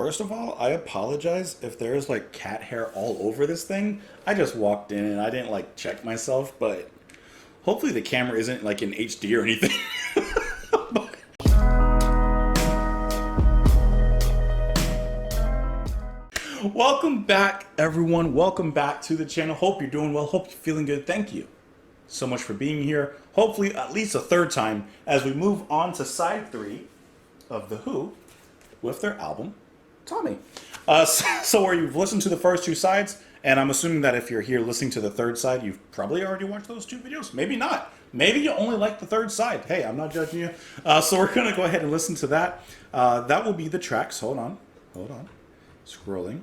First of all, I apologize if there's like cat hair all over this thing. I just walked in and I didn't like check myself, but hopefully the camera isn't like in HD or anything. Welcome back, everyone. Welcome back to the channel. Hope you're doing well. Hope you're feeling good. Thank you so much for being here. Hopefully at least a third time as we move on to side 3 of The Who with their album, Tommy. So where you've listened to the first 2 sides, and I'm assuming that if you're here listening to the third side, you've probably already watched those 2 videos. Maybe not. Maybe you only like the third side. Hey, I'm not judging you. So we're going to go ahead and listen to that. That will be the tracks. Hold on. Scrolling.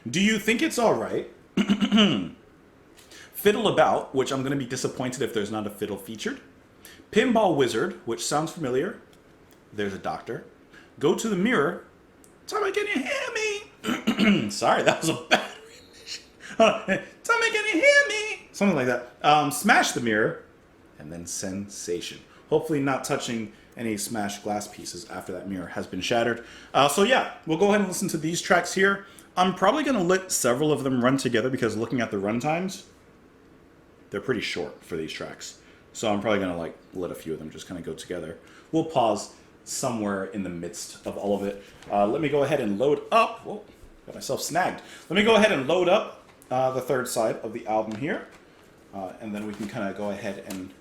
Do you think it's alright? Fiddle About, which I'm going to be disappointed if there's not a fiddle featured. Pinball Wizard, which sounds familiar. There's a doctor. Go to the Mirror. Tommy, can you hear me? Sorry, that was a bad rendition. Tommy, can you hear me? Something like that. Smash the Mirror. And then Sensation. Hopefully not touching any smashed glass pieces after that mirror has been shattered. So yeah, we'll go ahead and listen to these tracks here. I'm probably going to let several of them run together because looking at the run times, they're pretty short for these tracks. So I'm probably going to like let a few of them just kind of go together. We'll pause somewhere in the midst of all of it. Let me go ahead and load up. Whoa, got myself snagged. Let me go ahead and load up the third side of the album here. And then we can kind of go ahead and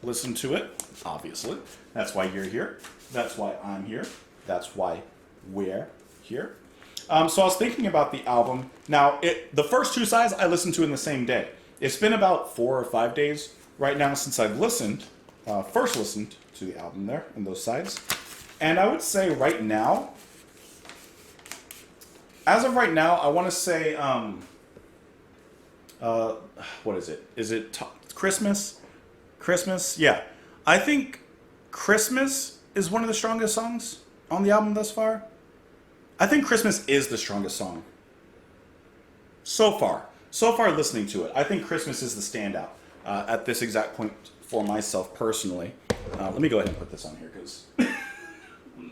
listen to it, obviously. That's why you're here. That's why I'm here. That's why we're here. So I was thinking about the album. Now, the first 2 sides I listened to in the same day. It's been about 4 or 5 days right now since I've first listened to the album there and those sides. And I would say right now, as of right now, I want to say, what is it? Is it Christmas? Christmas? Yeah. I think Christmas is one of the strongest songs on the album thus far. I think Christmas is the strongest song. So far listening to it. I think Christmas is the standout at this exact point for myself personally. Let me go ahead and put this on here because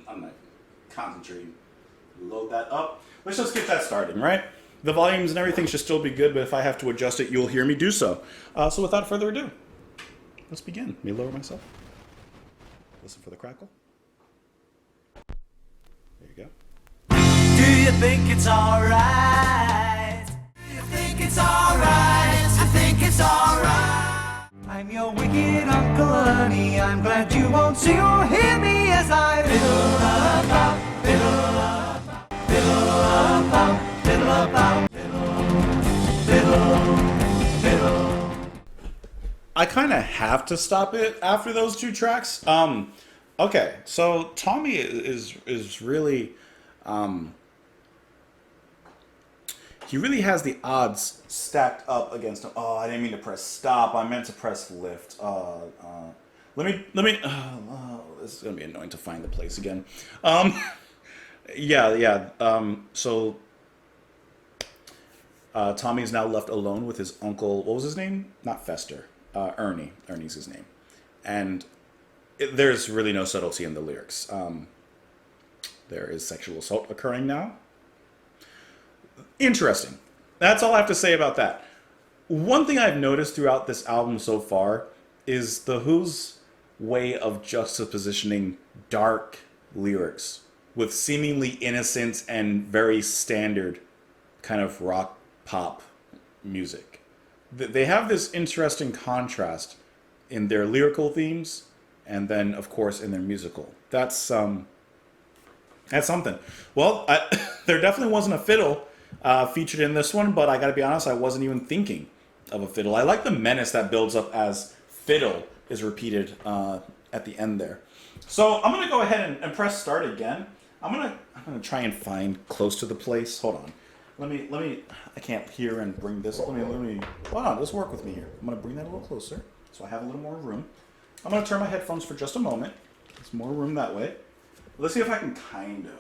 I'm not concentrating. Load that up. Let's just get that started, right? The volumes and everything should still be good, but if I have to adjust it, you'll hear me do so. So without further ado, let's begin. Let me lower myself. Listen for the crackle. There you go. Do you think it's alright? Do you think it's alright? I think it's alright. I'm your wicked Uncle Ernie. I'm glad you won't see or hear me as I fiddle about, fiddle about, fiddle about, fiddle about, fiddle, fiddle. I kind of have to stop it after those 2 tracks. Okay, so Tommy is really, he really has the odds stacked up against him. Oh, I didn't mean to press stop. I meant to press lift. Let me. This is gonna be annoying to find the place again. Yeah. So Tommy is now left alone with his uncle. What was his name? Not Fester. Ernie. Ernie's his name. And there's really no subtlety in the lyrics. There is sexual assault occurring now. Interesting. That's all I have to say about that. One thing I've noticed throughout this album so far is The Who's way of juxtapositioning dark lyrics with seemingly innocent and very standard kind of rock pop music. They have this interesting contrast in their lyrical themes and then, of course, in their musical. That's something. Well, there definitely wasn't a fiddle featured in this one, but I gotta be honest, I wasn't even thinking of a fiddle. I like the menace that builds up as fiddle is repeated at the end there. So I'm gonna go ahead and press start again. I'm gonna try and find close to the place. Hold on. Let me. I can't hear and bring this. Let me. Hold on. Just work with me here. I'm gonna bring that a little closer so I have a little more room. I'm gonna turn my headphones for just a moment. There's more room that way. Let's see if I can kind of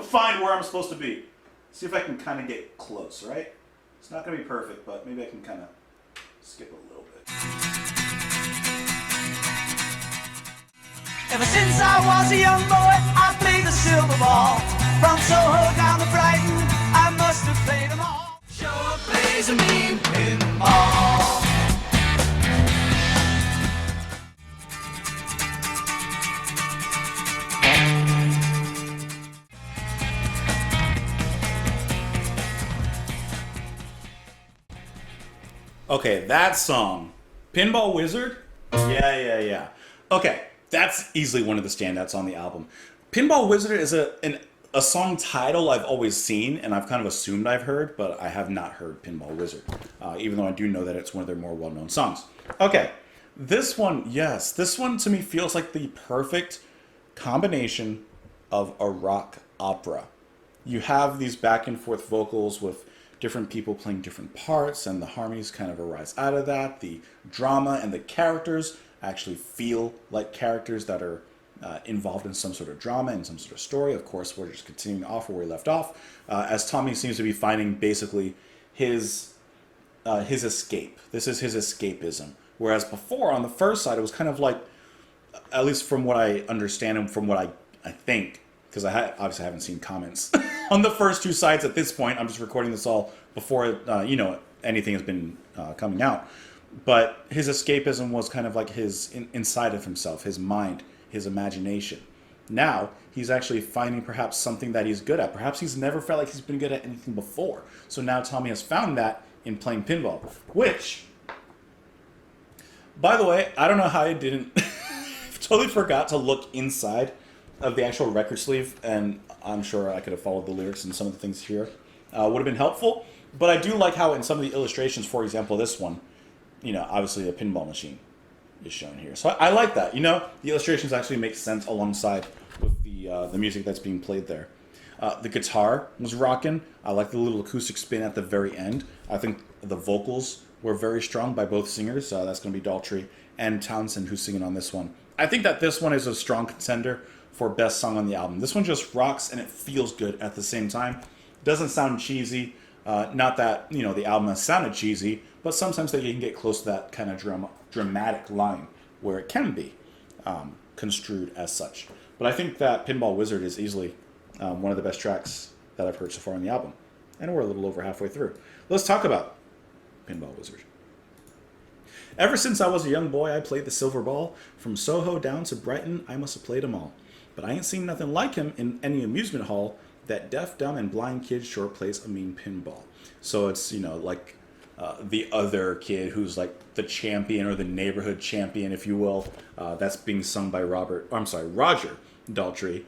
find where I'm supposed to be. See if I can kind of get close. Right? It's not gonna be perfect, but maybe I can kind of skip a little bit. Ever since I was a young boy, I played the silver ball. From Soho down to Brighton, I must have played them all. Sure plays a mean pinball. Okay, that song, Pinball Wizard. Yeah. Okay, that's easily one of the standouts on the album. Pinball Wizard is a song title I've always seen, and I've kind of assumed I've heard, but I have not heard Pinball Wizard, even though I do know that it's one of their more well-known songs. Okay, this one to me feels like the perfect combination of a rock opera. You have these back and forth vocals with different people playing different parts, and the harmonies kind of arise out of that. The drama and the characters actually feel like characters that are involved in some sort of drama and some sort of story. Of course, we're just continuing off where we left off, as Tommy seems to be finding basically his escape. This is his escapism. Whereas before, on the first side, it was kind of like, at least from what I understand and from what I think, because obviously haven't seen comments on the first two sides at this point. I'm just recording this all before anything has been coming out. But his escapism was kind of like his inside of himself, his mind, his imagination. Now he's actually finding perhaps something that he's good at. Perhaps he's never felt like he's been good at anything before. So now Tommy has found that in playing pinball, which, by the way, I don't know how I didn't totally forgot to look inside of the actual record sleeve, and I'm sure I could have followed the lyrics and some of the things here would have been helpful. But I do like how in some of the illustrations, for example, this one, obviously a pinball machine is shown here. So I like that. The illustrations actually make sense alongside with the music that's being played there. The guitar was rocking. I like the little acoustic spin at the very end. I think the vocals were very strong by both singers. That's going to be Daltrey and Townsend who's singing on this one. I think that this one is a strong contender for best song on the album. This one just rocks and it feels good at the same time. Doesn't sound cheesy. Not that, the album has sounded cheesy, but sometimes they can get close to that kind of dramatic line where it can be construed as such. But I think that Pinball Wizard is easily one of the best tracks that I've heard so far on the album. And we're a little over halfway through. Let's talk about Pinball Wizard. Ever since I was a young boy, I played the silver ball. From Soho down to Brighton, I must have played them all. But I ain't seen nothing like him in any amusement hall. That deaf, dumb, and blind kid sure plays a mean pinball. So it's, like the other kid who's like the champion or the neighborhood champion, if you will. That's being sung by Roger Daltrey.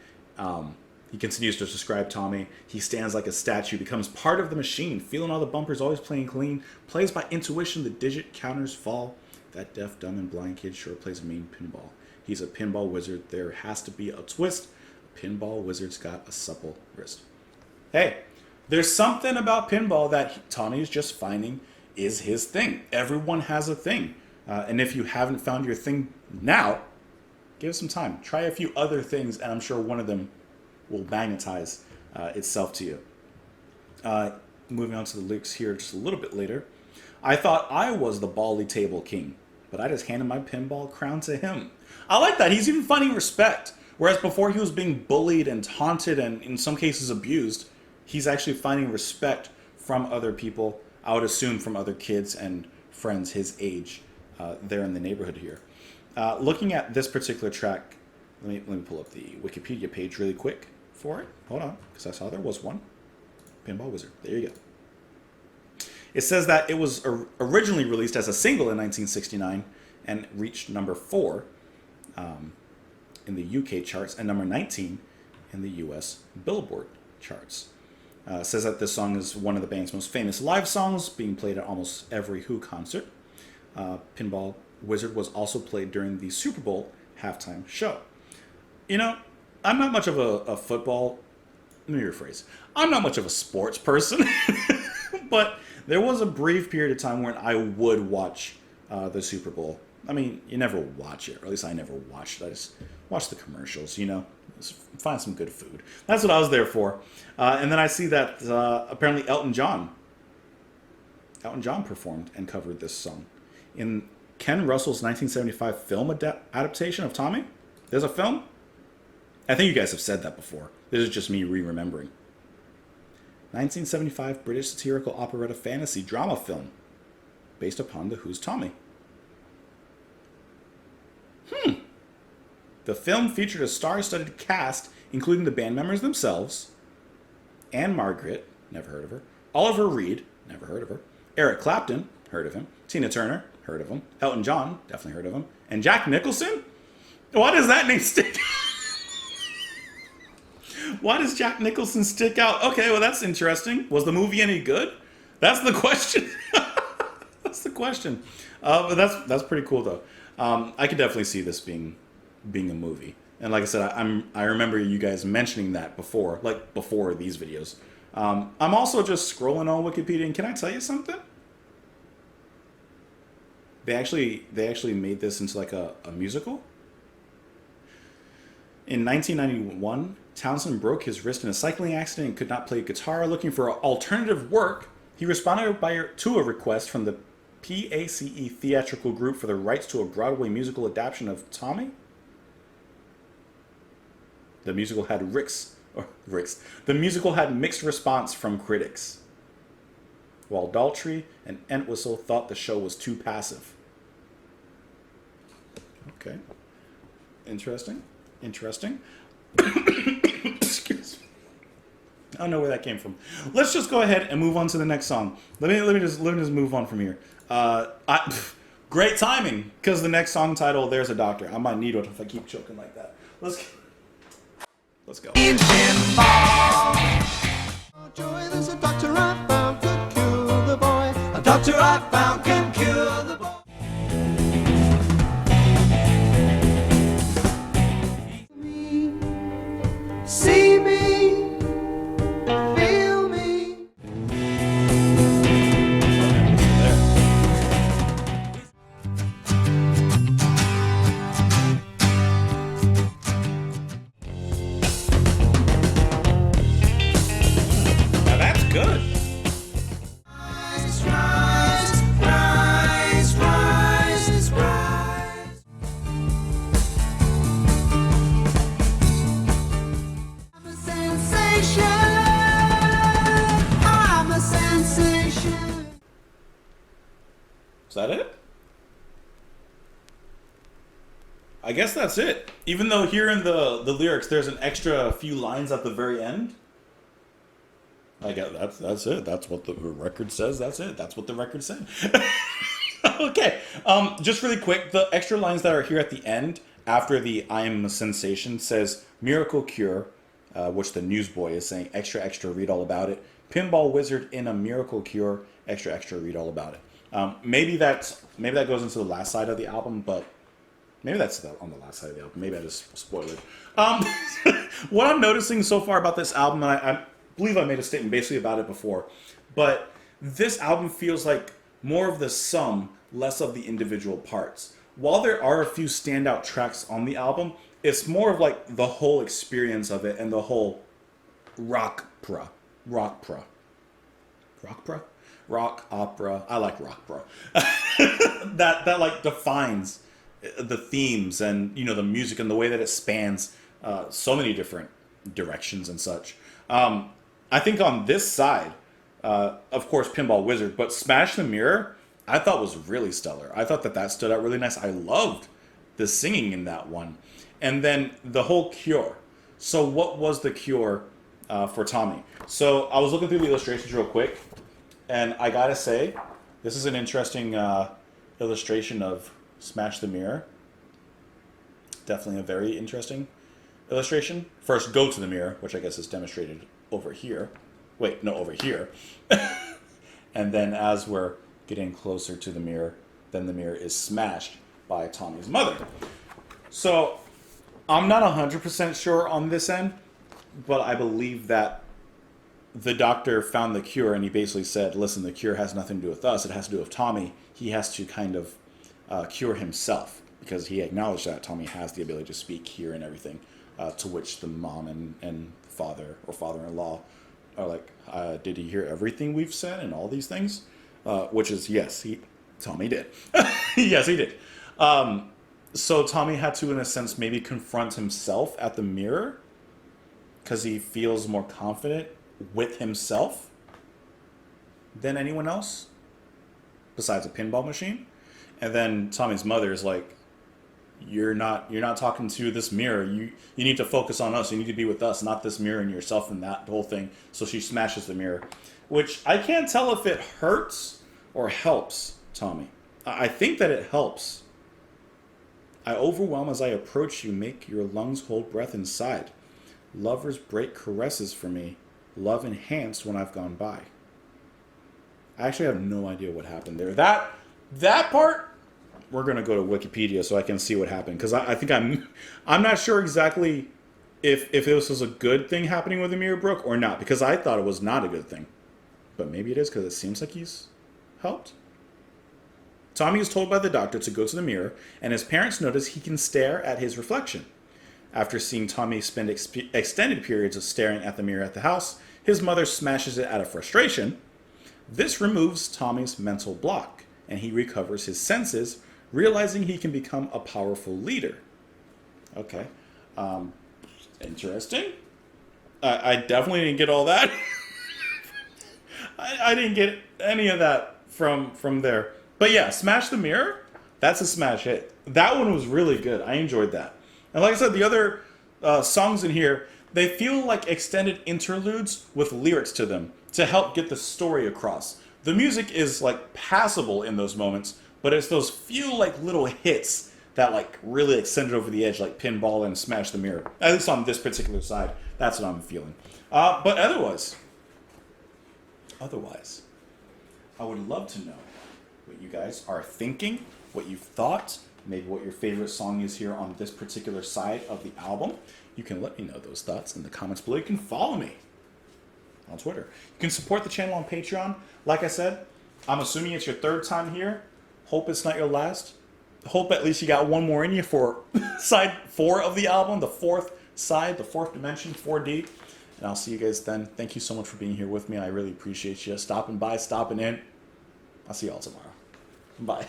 He continues to describe Tommy. He stands like a statue, becomes part of the machine, feeling all the bumpers, always playing clean, plays by intuition, the digit counters fall. That deaf, dumb, and blind kid sure plays a mean pinball. He's a pinball wizard. There has to be a twist. A pinball wizard's got a supple wrist. Hey, there's something about pinball that Tommy's just finding is his thing. Everyone has a thing. And if you haven't found your thing now, give it some time. Try a few other things, and I'm sure one of them will magnetize itself to you. Moving on to the lyrics here just a little bit later. I thought I was the bally table king, but I just handed my pinball crown to him. I like that. He's even finding respect. Whereas before he was being bullied and taunted and in some cases abused, he's actually finding respect from other people, I would assume from other kids and friends his age there in the neighborhood here. Looking at this particular track, let me pull up the Wikipedia page really quick for it. Hold on, because I saw there was one. Pinball Wizard. There you go. It says that it was originally released as a single in 1969 and reached number 4 in the UK charts and number 19 in the US Billboard charts. It says that this song is one of the band's most famous live songs, being played at almost every Who concert. Pinball Wizard was also played during the Super Bowl halftime show. I'm not much of a football... Let me rephrase. I'm not much of a sports person, but there was a brief period of time when I would watch the Super Bowl. I mean, you never watch it, or at least I never watched it. I just watched the commercials, just find some good food. That's what I was there for. And then I see that apparently Elton John performed and covered this song in Ken Russell's 1975 film adaptation of Tommy. There's a film? I think you guys have said that before. This is just me re-remembering. 1975 British satirical operetta fantasy drama film based upon The Who's Tommy. The film featured a star-studded cast, including the band members themselves, Anne Margaret, never heard of her, Oliver Reed, never heard of her, Eric Clapton, heard of him, Tina Turner, heard of him, Elton John, definitely heard of him, and Jack Nicholson? Why does that name stick? Why does Jack Nicholson stick out? Okay, well, that's interesting. Was the movie any good? That's the question. That's the question. But that's pretty cool, though. I could definitely see this being a movie. And like I said, I remember you guys mentioning that before, like before these videos. I'm also just scrolling on Wikipedia, and can I tell you something? They actually made this into like a musical. In 1991, Townsend broke his wrist in a cycling accident and could not play guitar. Looking for alternative work, he responded to a request from the PACE Theatrical Group for the rights to a Broadway musical adaptation of Tommy. The musical had The musical had mixed response from critics, while Daltrey and Entwistle thought the show was too passive. Okay. Interesting. Excuse me. I don't know where that came from. Let's just go ahead and move on to the next song. Let me just move on from here. Great timing, because the next song title, "There's a Doctor." I might need it if I keep choking like that. Let's go. Joy, there's a doctor I found could cure the boy. A doctor I found can cure the boy. See me, feel me. Now that's good. Rise, rise, rise, rise, rise. I'm a sensation. I'm a sensation. Is that it? I guess that's it. Even though here in the lyrics there's an extra few lines at the very end. I guess that's it. That's what the record says. That's it. That's what the record said. Okay. Just really quick, the extra lines that are here at the end after the "I am a sensation" says "Miracle Cure," which the newsboy is saying extra extra, read all about it. "Pinball Wizard in a miracle cure, extra extra, read all about it." Maybe that goes into the last side of the album, but maybe that's on the last side of the album. Maybe I just spoiled it. What I'm noticing so far about this album, and I believe I made a statement basically about it before, but this album feels like more of the sum, less of the individual parts. While there are a few standout tracks on the album, it's more of like the whole experience of it and the whole rock opera. I like rock opera. that like defines the themes and, you know, the music and the way that it spans so many different directions and such. I think on this side, of course, Pinball Wizard, but Smash the Mirror, I thought was really stellar. I thought that stood out really nice. I loved the singing in that one. And then the whole cure. So what was the cure for Tommy? So I was looking through the illustrations real quick, and I gotta say, this is an interesting illustration of Smash the Mirror. Definitely a very interesting illustration. First, go to the mirror, which I guess is demonstrated over here. Wait, no, over here. And then as we're getting closer to the mirror, then the mirror is smashed by Tommy's mother. So I'm not 100% sure on this end, but I believe that the doctor found the cure, and he basically said, listen, the cure has nothing to do with us. It has to do with Tommy. He has to kind of cure himself, because he acknowledged that Tommy has the ability to speak, hear, and everything, to which the mom and father or father-in-law are like, did he hear everything we've said and all these things? Which is, yes, Tommy did. Yes, he did. So Tommy had to, in a sense, maybe confront himself at the mirror because he feels more confident with himself than anyone else besides a pinball machine. And then Tommy's mother is like, you're not talking to this mirror. You need to focus on us. You need to be with us, not this mirror and yourself and that whole thing. So she smashes the mirror, which I can't tell if it hurts or helps Tommy. I think that it helps. I overwhelm as I approach you, make your lungs hold breath inside. Lovers break caresses for me, love enhanced when I've gone by. I actually have no idea what happened there. That part, we're gonna go to Wikipedia so I can see what happened, because I think I'm not sure exactly if this was a good thing happening with Amir Brooke or not, because I thought it was not a good thing, but maybe it is because it seems like he's helped. Tommy is told by the doctor to go to the mirror, and his parents notice he can stare at his reflection. After seeing Tommy spend extended periods of staring at the mirror at the house, his mother smashes it out of frustration. This removes Tommy's mental block, and he recovers his senses, realizing he can become a powerful leader. Okay. Interesting. I definitely didn't get all that. I didn't get any of that from there. But yeah, Smash the Mirror, that's a smash hit. That one was really good. I enjoyed that. And like I said, the other songs in here, they feel like extended interludes with lyrics to them to help get the story across. The music is like passable in those moments, but it's those few like little hits that like really extend it over the edge, like Pinball and Smash the Mirror. At least on this particular side, that's what I'm feeling. But otherwise, I would love to know what you guys are thinking, what you've thought, maybe what your favorite song is here on this particular side of the album. You can let me know those thoughts in the comments below. You can follow me on Twitter. You can support the channel on Patreon. Like I said, I'm assuming it's your third time here. Hope it's not your last. Hope at least you got one more in you for side 4 of the album, the fourth side, the fourth dimension, 4D. And I'll see you guys then. Thank you so much for being here with me. I really appreciate you stopping by, stopping in. I'll see y'all tomorrow. Bye.